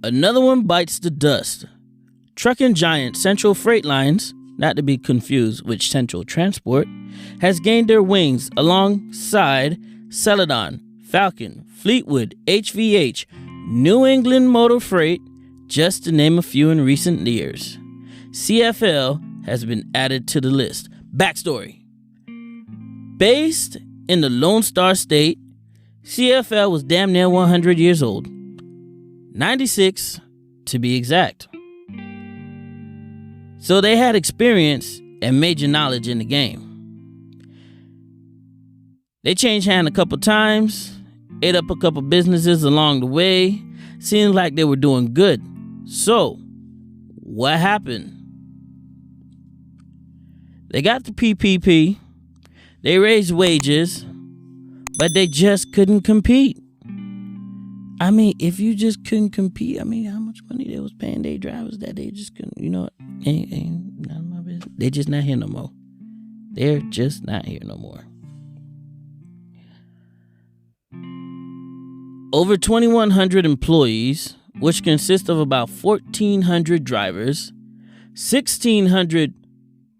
Another one bites the dust. Trucking giant Central Freight Lines, not to be confused with Central Transport, has gained their wings alongside Celadon, Falcon, Fleetwood, HVH, New England Motor Freight, just to name a few in recent years. CFL has been added to the list. Backstory. Based in the Lone Star State, CFL was damn near 100 years old. 96 to be exact. So they had experience and major knowledge in the game. They changed hands a couple times, ate up a couple businesses along the way. Seemed like they were doing good. So, what happened? They got the PPP, they raised wages, but they just couldn't compete. I mean, if you just couldn't compete, I mean, how much money they was paying their drivers that they just couldn't, ain't none of my business. They just not here no more. They're just not here no more. Over 2,100 employees, which consist of about 1,400 drivers, 1,600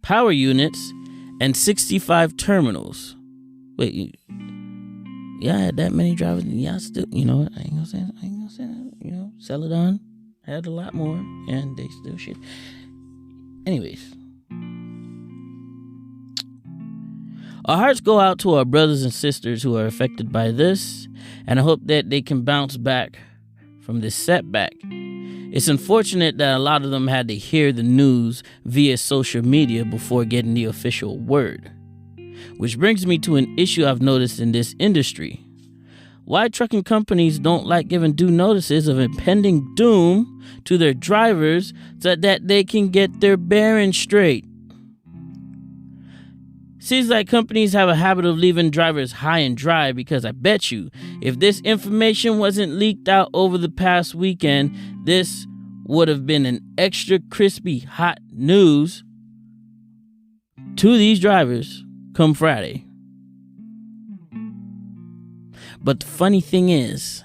power units, and 65 terminals. Wait, y'all had that many drivers? Y'all still, I ain't gonna say that. Celadon had a lot more, and they still shit. Anyways. Our hearts go out to our brothers and sisters who are affected by this, and I hope that they can bounce back from this setback. It's unfortunate that a lot of them had to hear the news via social media before getting the official word. Which brings me to an issue I've noticed in this industry. Why trucking companies don't like giving due notices of impending doom to their drivers so that they can get their bearings straight. Seems like companies have a habit of leaving drivers high and dry, because I bet you if this information wasn't leaked out over the past weekend, this would have been an extra crispy hot news to these drivers come Friday. But the funny thing is,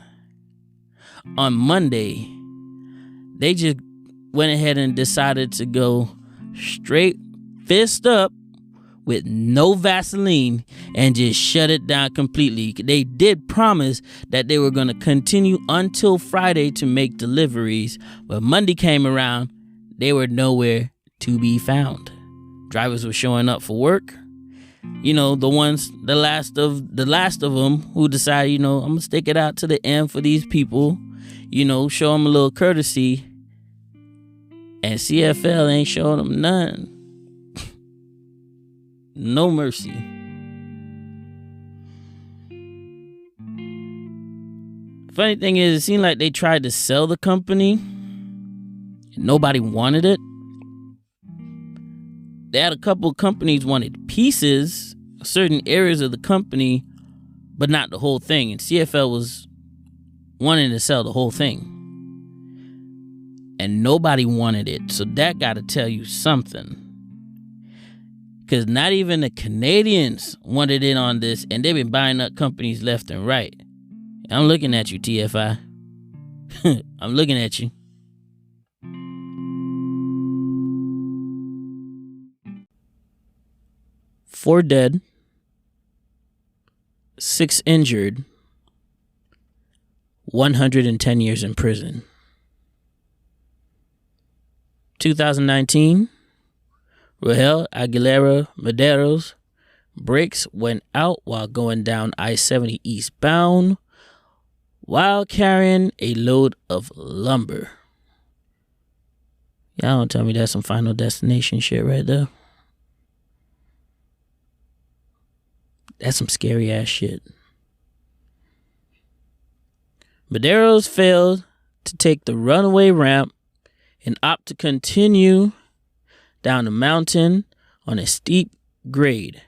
on Monday, they just went ahead and decided to go straight fist up with no Vaseline and just shut it down completely. They did promise that they were going to continue until Friday to make deliveries, but Monday came around, they were nowhere to be found. Drivers were showing up for work. The last of them who decided, I'm going to stick it out to the end for these people, show them a little courtesy. And CFL ain't showing them none. No mercy. Funny thing is, it seemed like they tried to sell the company and nobody wanted it. They had a couple of companies wanted pieces, certain areas of the company, but not the whole thing. And CFL was wanting to sell the whole thing. And nobody wanted it. So that got to tell you something. Because not even the Canadians wanted in on this, and they've been buying up companies left and right. I'm looking at you, TFI. I'm looking at you. Four dead, 6 injured, 110 years in prison. 2019, Rahel Aguilera Medeiros brakes went out while going down I-70 eastbound while carrying a load of lumber. Y'all don't tell me that's some Final Destination shit right there. That's some scary ass shit. Medeiros failed to take the runaway ramp and opt to continue down the mountain on a steep grade,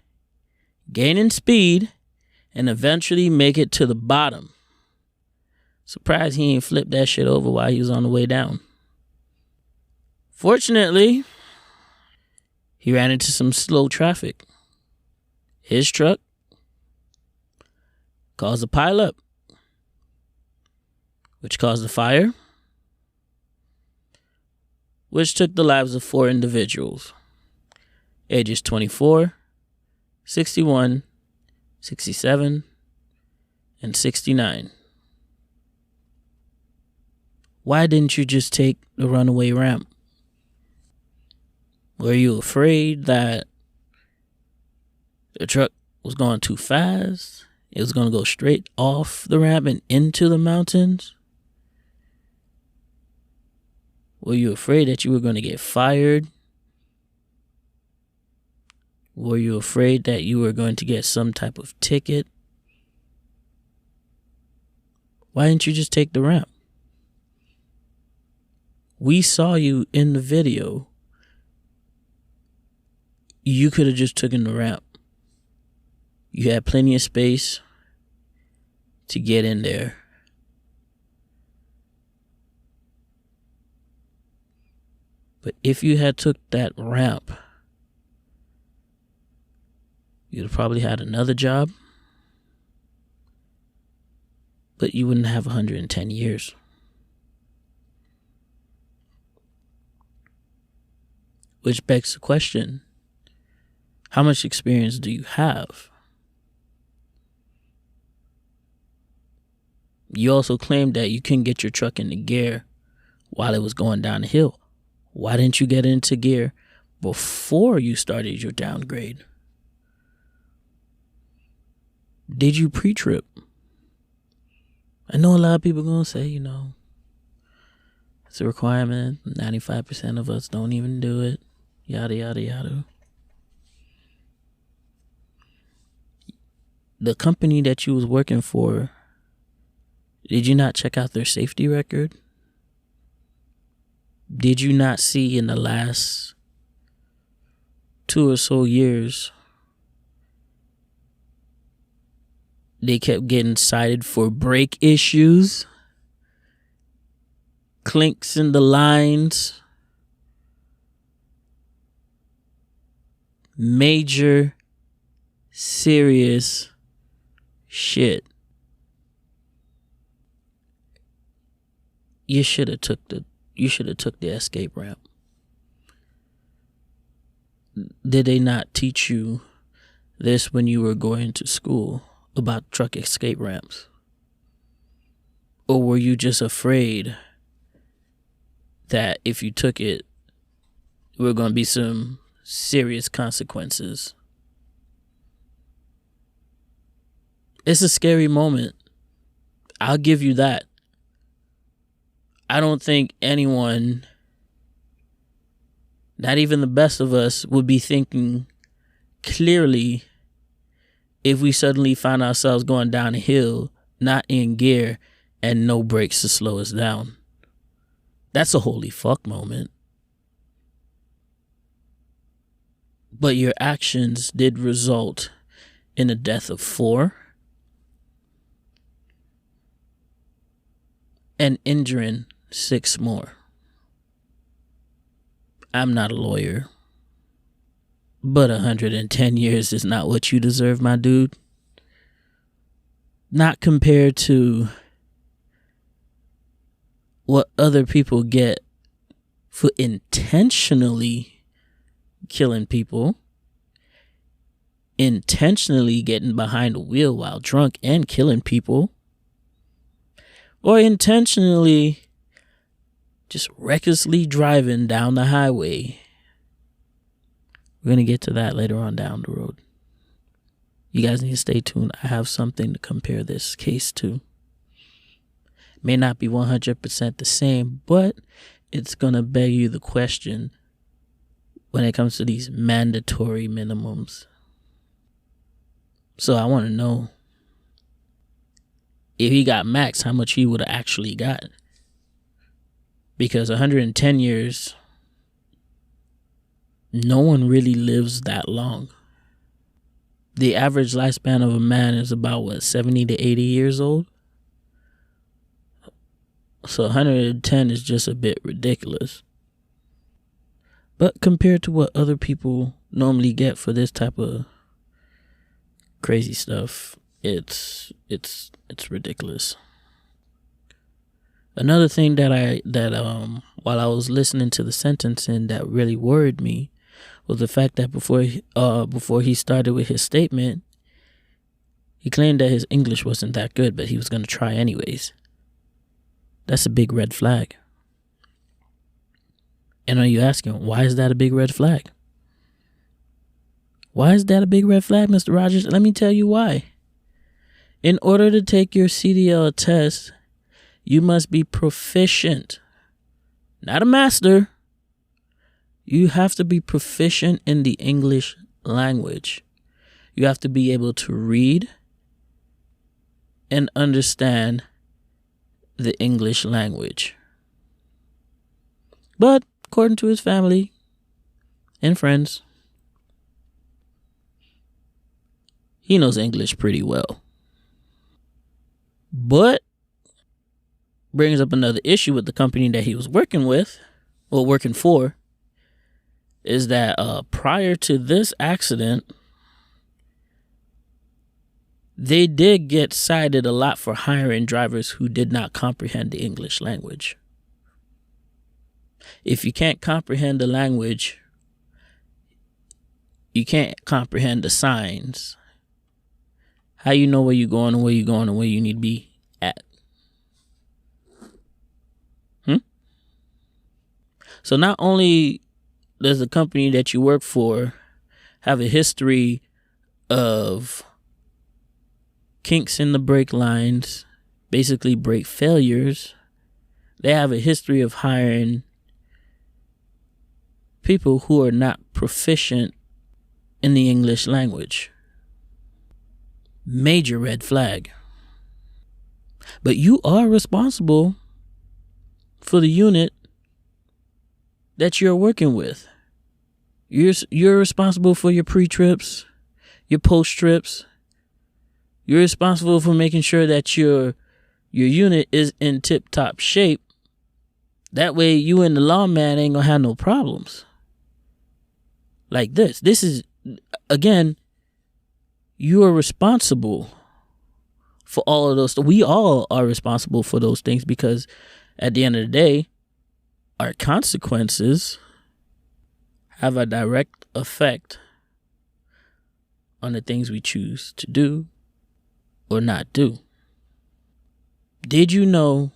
gaining speed and eventually make it to the bottom. Surprised he ain't flipped that shit over while he was on the way down. Fortunately, he ran into some slow traffic. His truck caused a pileup, which caused a fire, which took the lives of 4 individuals, ages 24, 61, 67, and 69. Why didn't you just take the runaway ramp? Were you afraid that the truck was going too fast? It was going to go straight off the ramp and into the mountains? Were you afraid that you were going to get fired? Were you afraid that you were going to get some type of ticket? Why didn't you just take the ramp? We saw you in the video. You could have just taken the ramp. You had plenty of space to get in there. But if you had took that ramp, you'd have probably had another job, but you wouldn't have 110 years. Which begs the question, how much experience do you have? You also claimed that you couldn't get your truck into gear while it was going down the hill. Why didn't you get into gear before you started your downgrade? Did you pre-trip? I know a lot of people are going to say, it's a requirement. 95% of us don't even do it. Yada, yada, yada. The company that you was working for, did you not check out their safety record? Did you not see in the last 2 or so years they kept getting cited for brake issues, clinks in the lines, major serious shit? You should have took the escape ramp. Did they not teach you this when you were going to school about truck escape ramps? Or were you just afraid that if you took it, there were going to be some serious consequences? It's a scary moment. I'll give you that. I don't think anyone, not even the best of us, would be thinking clearly if we suddenly found ourselves going down a hill, not in gear, and no brakes to slow us down. That's a holy fuck moment. But your actions did result in the death of 4 and injuring 6 more. I'm not a lawyer, but 110 years is not what you deserve, my dude. Not compared to what other people get for intentionally killing people, intentionally getting behind a wheel while drunk and killing people, or intentionally just recklessly driving down the highway. We're going to get to that later on down the road. You guys need to stay tuned. I have something to compare this case to. May not be 100% the same, but it's going to beg you the question when it comes to these mandatory minimums. So I want to know, if he got max, how much he would have actually got. Because 110 years, no one really lives that long. The average lifespan of a man is about, 70 to 80 years old? So 110 is just a bit ridiculous. But compared to what other people normally get for this type of crazy stuff, it's ridiculous. Another thing that while I was listening to the sentencing that really worried me was the fact that before he started with his statement, he claimed that his English wasn't that good, but he was going to try anyways. That's a big red flag. And are you asking, why is that a big red flag? Why is that a big red flag, Mr. Rogers? Let me tell you why. In order to take your CDL test, you must be proficient, not a master. You have to be proficient in the English language. You have to be able to read and understand the English language. But according to his family and friends, he knows English pretty well. But brings up another issue with the company that he was working for, is that prior to this accident, they did get cited a lot for hiring drivers who did not comprehend the English language. If you can't comprehend the language, you can't comprehend the signs. How you know where you're going and where you're going and where you need to be at? So not only does the company that you work for have a history of kinks in the brake lines, basically brake failures, they have a history of hiring people who are not proficient in the English language. Major red flag. But you are responsible for the unit that you're working with. You're responsible for your pre-trips, your post-trips. You're responsible for making sure that your unit is in tip-top shape. That way you and the lawman ain't gonna have no problems. Like this. This is, again, you are responsible for all of those. We all are responsible for those things, because at the end of the day, our consequences have a direct effect on the things we choose to do or not do. Did you know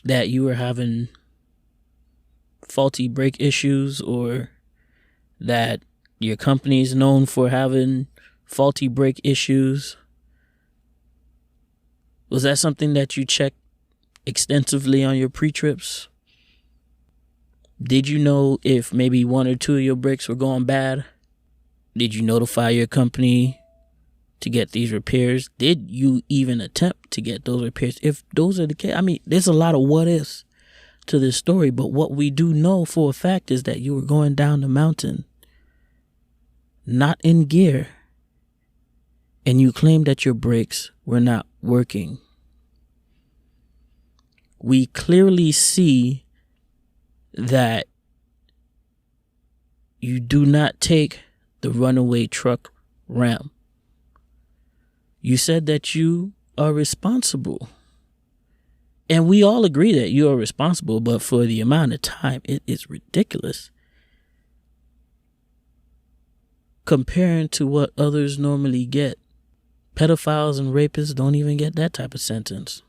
that you were having faulty brake issues, or that your company is known for having faulty brake issues? Was that something that you checked extensively on your pre-trips? Did you know if maybe one or two of your brakes were going bad? Did you notify your company to get these repairs? Did you even attempt to get those repairs? If those are the case, I mean, there's a lot of what ifs to this story, but what we do know for a fact is that you were going down the mountain, not in gear, and you claimed that your brakes were not working. We clearly see that you do not take the runaway truck ramp. You said that you are responsible. And we all agree that you are responsible, but for the amount of time, it is ridiculous. Comparing to what others normally get. Pedophiles and rapists don't even get that type of sentence.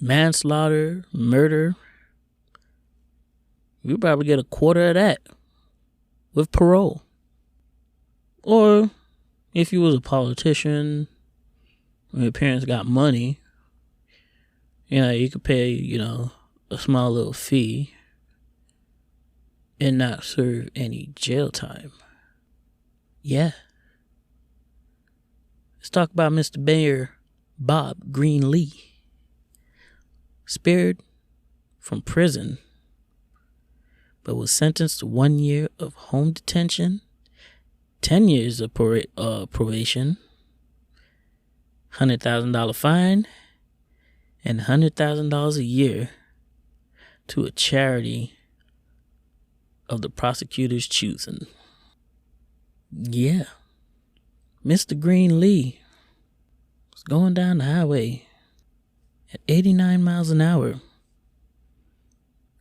Manslaughter, murder, you probably get a quarter of that with parole. Or if you was a politician, or your parents got money, you could pay, a small little fee and not serve any jail time. Yeah. Let's talk about Mr. Mayor Bob Greenlee. Spared from prison, but was sentenced to 1 year of home detention, 10 years of probation, $100,000 fine, and $100,000 a year to a charity of the prosecutor's choosing. Yeah. Mr. Greenlee was going down the highway at 89 miles an hour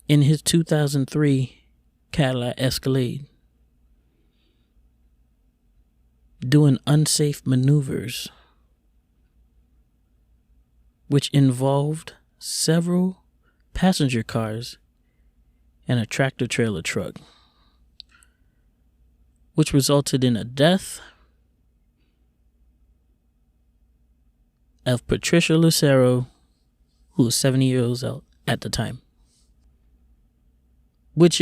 in his 2003 Cadillac Escalade, doing unsafe maneuvers, which involved several passenger cars and a tractor-trailer truck, which resulted in a death of Patricia Lucero, who was 70 years old at the time, which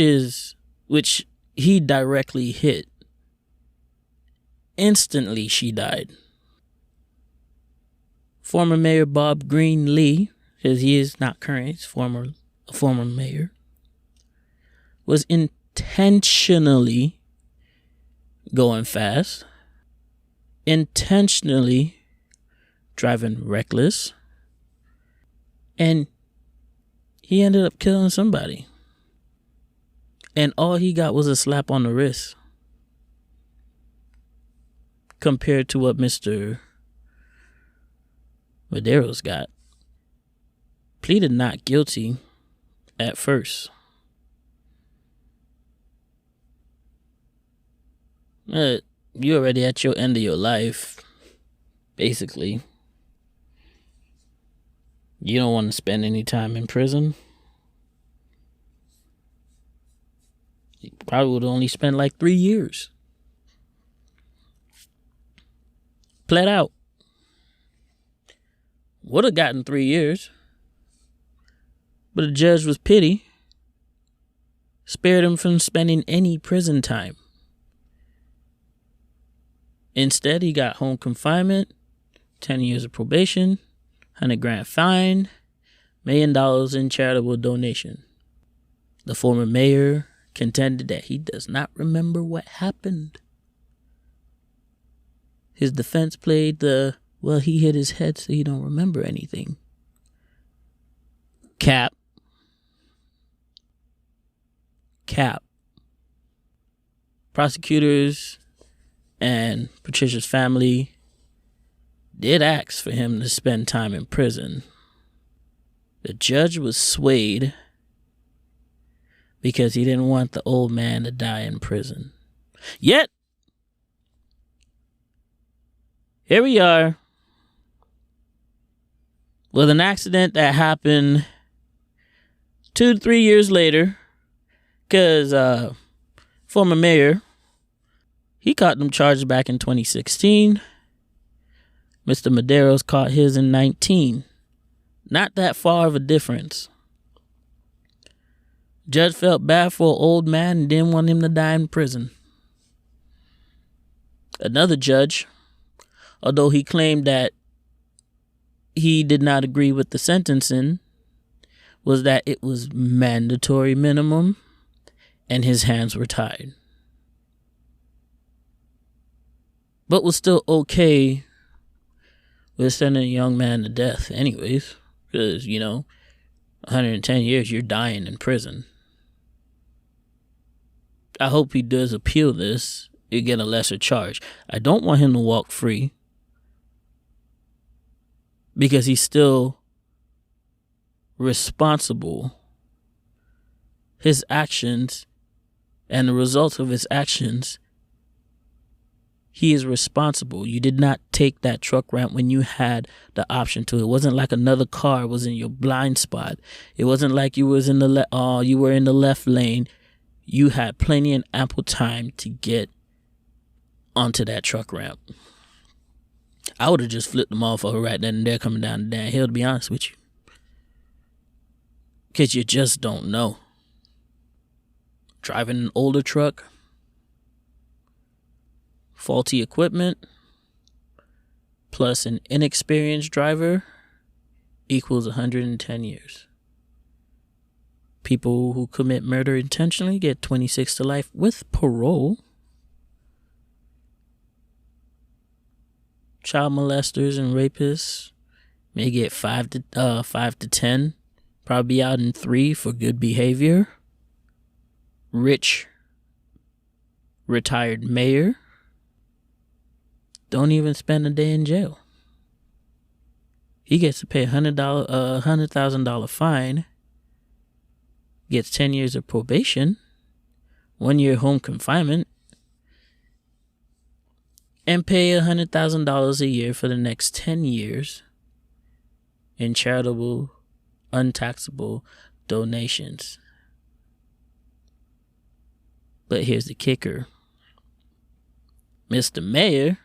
he directly hit. Instantly, she died. Former Mayor Bob Green Lee, because he is not current, he's a former mayor, was intentionally going fast, intentionally driving reckless, and he ended up killing somebody. And all he got was a slap on the wrist compared to what Mr. Madero's got. Pleaded not guilty at first. You're already at your end of your life, basically. You don't want to spend any time in prison. You probably would only spend like 3 years. Pled out. Would have gotten 3 years. But the judge was pity. Spared him from spending any prison time. Instead, he got home confinement, 10 years of probation, $100,000 fine, $1 million in charitable donation. The former mayor contended that he does not remember what happened. His defense played he hit his head so he don't remember anything. Cap. Prosecutors and Patricia's family did ask for him to spend time in prison. The judge was swayed because he didn't want the old man to die in prison. Yet, here we are with an accident that happened 2 to 3 years later, because former mayor, he caught them charges back in 2016. Mr. Madero's caught his in 19. Not that far of a difference. Judge felt bad for an old man and didn't want him to die in prison. Another judge, although he claimed that he did not agree with the sentencing, was that it was mandatory minimum and his hands were tied. But was still okay with sending a young man to death anyways. Because, 110 years, you're dying in prison. I hope he does appeal this and get a lesser charge. I don't want him to walk free, because he's still responsible. His actions and the results of his actions, he is responsible. You did not take that truck ramp when you had the option to. It wasn't like another car was in your blind spot. It wasn't like you was in the you were in the left lane. You had plenty and ample time to get onto that truck ramp. I would have just flipped them off over right then and there coming down the damn hill, to be honest with you. Because you just don't know. Driving an older truck, faulty equipment, plus an inexperienced driver equals 110 years. People who commit murder intentionally get 26 to life with parole. Child molesters and rapists may get 5 to 10, probably out in 3 for good behavior. Rich retired mayor don't even spend a day in jail. He gets to pay $100,000 fine, gets 10 years of probation, 1 year home confinement, and pay $100,000 a year for the next 10 years in charitable, untaxable donations. But here's the kicker. Mr. Mayor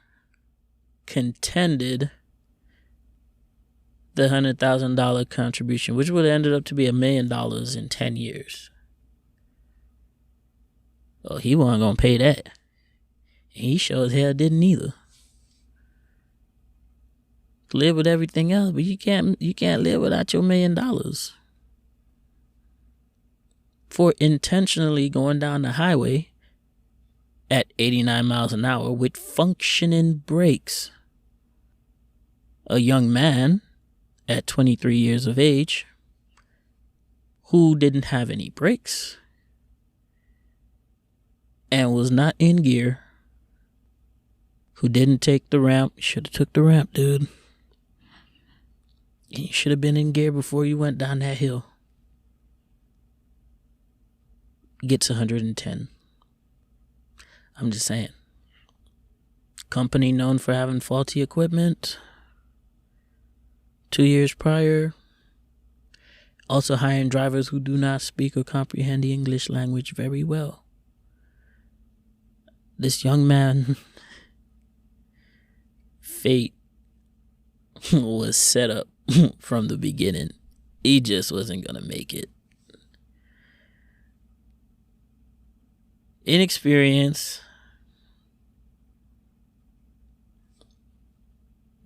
contended the $100,000 contribution, which would have ended up to be $1 million in 10 years. Well, he wasn't going to pay that. And he sure as hell didn't either. Live with everything else, but you can't live without your $1 million. For intentionally going down the highway at 89 miles an hour with functioning brakes. A young man at 23 years of age who didn't have any brakes and was not in gear, who didn't take the ramp. You should have took the ramp, dude. And you should have been in gear before you went down that hill. Gets 110. I'm just saying. Company known for having faulty equipment. 2 years prior. Also hiring drivers who do not speak or comprehend the English language very well. This young man, fate was set up from the beginning. He just wasn't going to make it. Inexperience,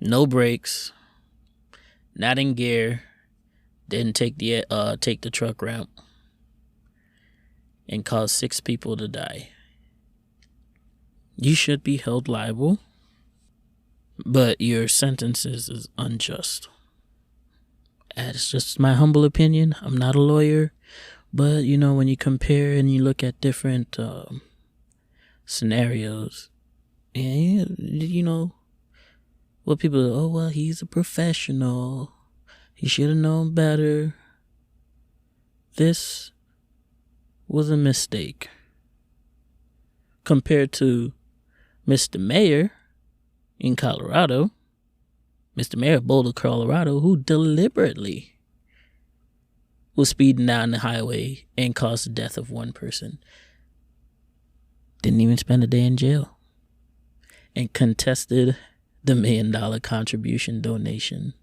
no brakes, not in gear, didn't take the truck ramp, and caused 6 people to die. You should be held liable, but your sentence is unjust. That's just my humble opinion. I'm not a lawyer. But, you know, when you compare and you look at different scenarios, and, you know, what people, oh, well, he's a professional. He should have known better. This was a mistake. Compared to Mr. Mayor in Colorado, Mr. Mayor of Boulder, Colorado, who deliberately was speeding down the highway and caused the death of 1 person. Didn't even spend a day in jail. And contested the $1 million contribution donation.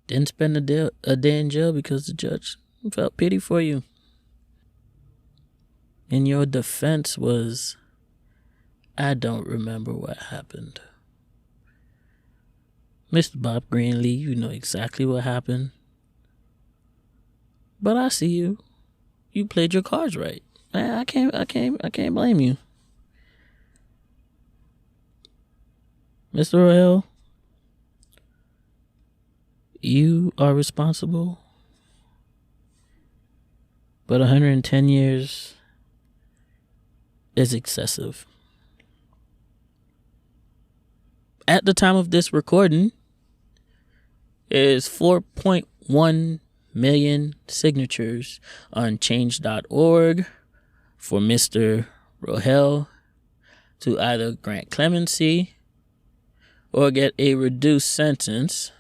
Didn't spend a day in jail because the judge felt pity for you. And your defense was, I don't remember what happened. Mr. Bob Greenlee, you know exactly what happened. But I see you. You played your cards right. I can't blame you. Mr. Royale, you are responsible. But 110 years is excessive. At the time of this recording, is 4.1 million signatures on change.org for Mr. Rohel to either grant clemency or get a reduced sentence.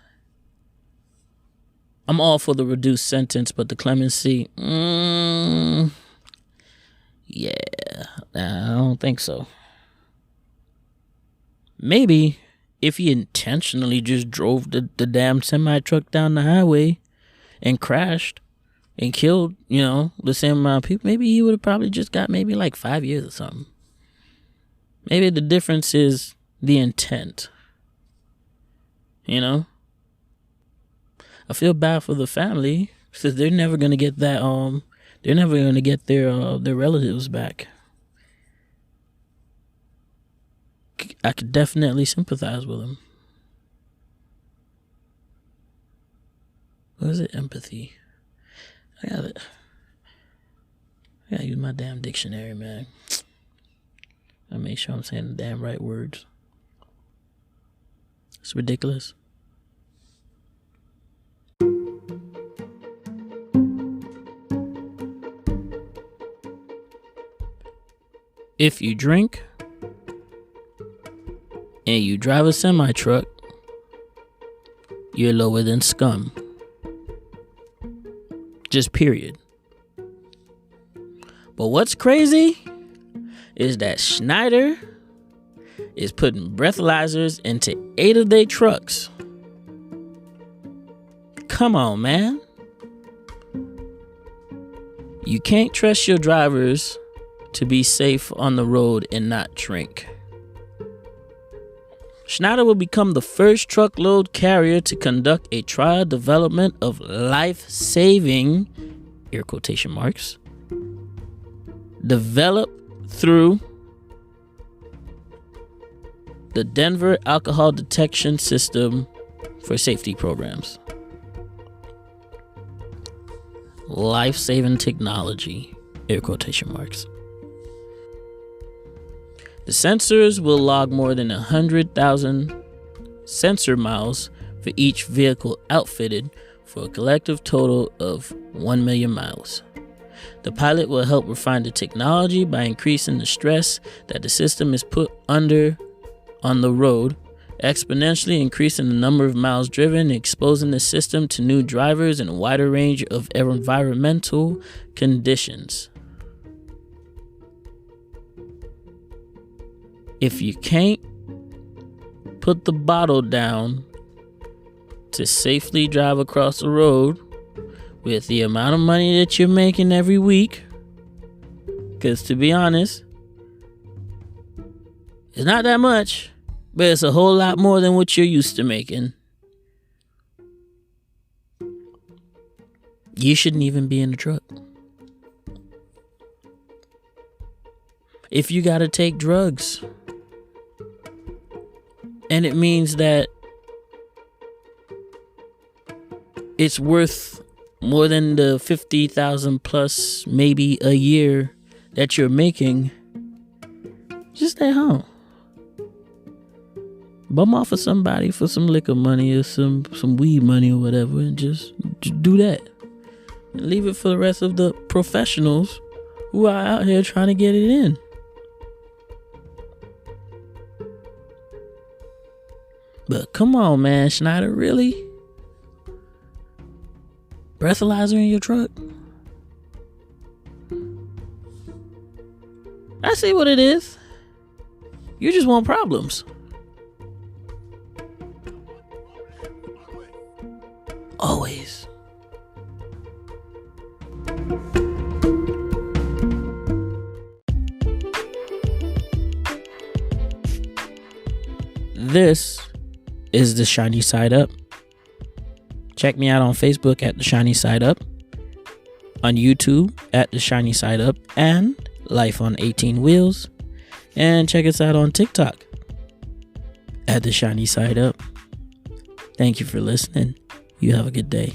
I'm all for the reduced sentence, but the clemency, yeah, I don't think so. Maybe if he intentionally just drove the damn semi-truck down the highway and crashed and killed, you know, the same amount of people, maybe he would have probably just got maybe like 5 years or something. Maybe the difference is the intent. You know? I feel bad for the family because they're never gonna get that they're never gonna get their relatives back. I could definitely sympathize with them. What is it? Empathy. I gotta use my damn dictionary, man. I make sure I'm saying the damn right words. It's ridiculous. If you drink and you drive a semi-truck, you're lower than scum. Just period. But what's crazy is that Schneider is putting breathalyzers into 8 of their trucks. Come on, man. You can't trust your drivers to be safe on the road and not drink. Schneider will become the first truckload carrier to conduct a trial development of life-saving, air quotation marks, developed through the Denver Alcohol Detection System for safety programs. Life-saving technology, air quotation marks. The sensors will log more than 100,000 sensor miles for each vehicle outfitted for a collective total of 1 million miles. The pilot will help refine the technology by increasing the stress that the system is put under on the road, exponentially increasing the number of miles driven and exposing the system to new drivers and a wider range of environmental conditions. If you can't put the bottle down to safely drive across the road with the amount of money that you're making every week, because to be honest, it's not that much, but it's a whole lot more than what you're used to making, you shouldn't even be in the truck. If you gotta take drugs, and it means that it's worth more than the 50,000 plus maybe a year that you're making, just stay home. Bum off of somebody for some liquor money or some weed money or whatever, and just do that. And leave it for the rest of the professionals who are out here trying to get it in. But come on, man, Schneider, really? Breathalyzer in your truck? I see what it is. You just want problems. Always. This is The Shiny Side Up. Check me out on Facebook at The Shiny Side Up, on YouTube at The Shiny Side Up and Life on 18 Wheels, and check us out on TikTok at The Shiny Side Up. Thank you for listening. You have a good day.